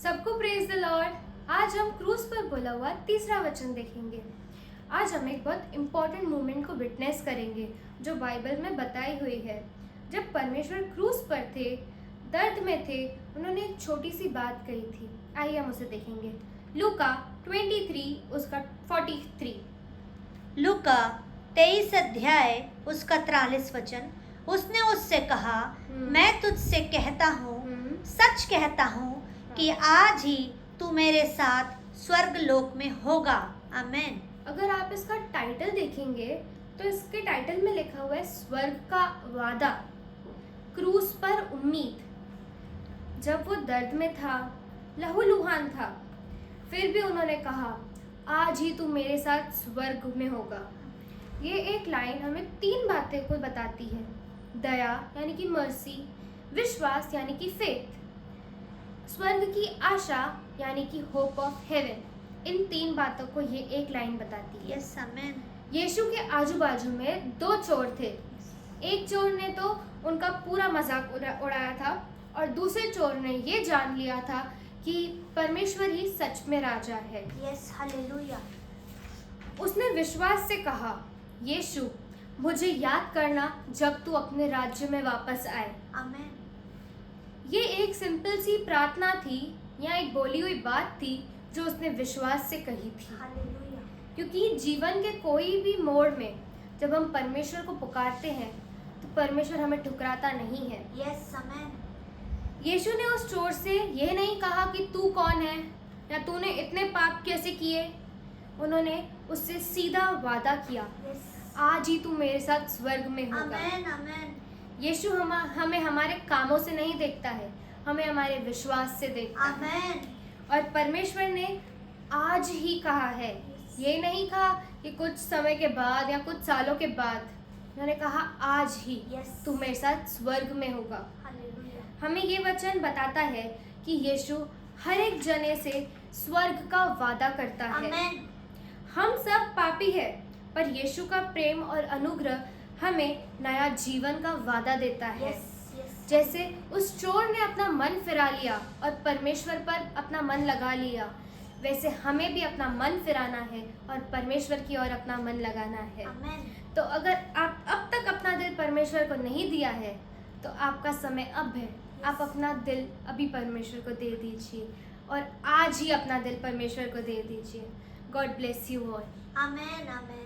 सबको praise the Lord. आज हम क्रूज पर बोला हुआ तीसरा वचन देखेंगे। आज हम एक बहुत इम्पोर्टेंट मोमेंट को विटनेस करेंगे जो बाइबल में बताई हुई है। जब परमेश्वर क्रूज पर थे, दर्द में थे, उन्होंने एक छोटी सी बात कही थी। आइए हम उसे देखेंगे। लूका 23 उसका 43। लूका 23 अध्याय उसका 43 वचन। उसने उससे कहा, मैं तुझसे कहता हूँ, सच कहता हूँ कि आज ही तू मेरे साथ स्वर्ग लोक में होगा। आमेन। अगर आप इसका टाइटल देखेंगे तो इसके टाइटल में लिखा हुआ है स्वर्ग का वादा, क्रूज पर उम्मीद। जब वो दर्द में था, लहूलुहान था, फिर भी उन्होंने कहा आज ही तू मेरे साथ स्वर्ग में होगा। ये एक लाइन हमें 3 बातें को बताती है। दया यानी कि मर्सी, विश्वास यानी कि फेथ, स्वर्ग की आशा यानी कि होप ऑफ हेवन। इन 3 बातों को ये एक लाइन बताती है। Yes amen. यीशु के आजू बाजू में 2 चोर थे। एक चोर ने तो उनका पूरा मजाक उड़ाया था और दूसरे चोर ने ये जान लिया था कि परमेश्वर ही सच में राजा है। Yes hallelujah. उसने विश्वास से कहा, यीशु मुझे याद करना जब तू अपने राज्य में वापस आए। आमेन। ये एक सिंपल सी प्रार्थना थी या एक बोली हुई बात थी जो उसने विश्वास से कही थी। हालेलुया। क्योंकि जीवन के कोई भी मोड़ में जब हम परमेश्वर को पुकारते हैं तो परमेश्वर हमें ठुकराता नहीं है। Yes amen. यीशु ने उस चोर से यह नहीं कहा कि तू कौन है या तूने इतने पाप कैसे किए। उन्होंने उससे सीधा वादा किया, आज ही तू मेरे साथ स्वर्ग में होगा। आमेन आमेन। यीशु हमें हमारे कामों से नहीं देखता है, हमें हमारे विश्वास से देखता है। आमेन। और परमेश्वर ने आज ही कहा है, ये नहीं कहा कि कुछ समय के बाद या कुछ सालों के बाद। उन्होंने कहा आज ही तू मेरे साथ स्वर्ग में होगा। हमें ये वचन बताता है कि यीशु हर एक जने से स्वर्ग का वादा करता है। आमेन। हम सब पापी है, पर यीशु का प्रेम और अनुग्रह हमें नया जीवन का वादा देता है। जैसे उस चोर ने अपना मन फिरा लिया और परमेश्वर पर अपना मन लगा लिया, वैसे हमें भी अपना मन फिराना है और परमेश्वर की ओर अपना मन लगाना है। तो अगर आप अब तक अपना दिल परमेश्वर को नहीं दिया है तो आपका समय अब है। आप अपना दिल अभी परमेश्वर को दे दीजिए और आज ही अपना दिल परमेश्वर को दे दीजिए। God bless you all. Amen amen.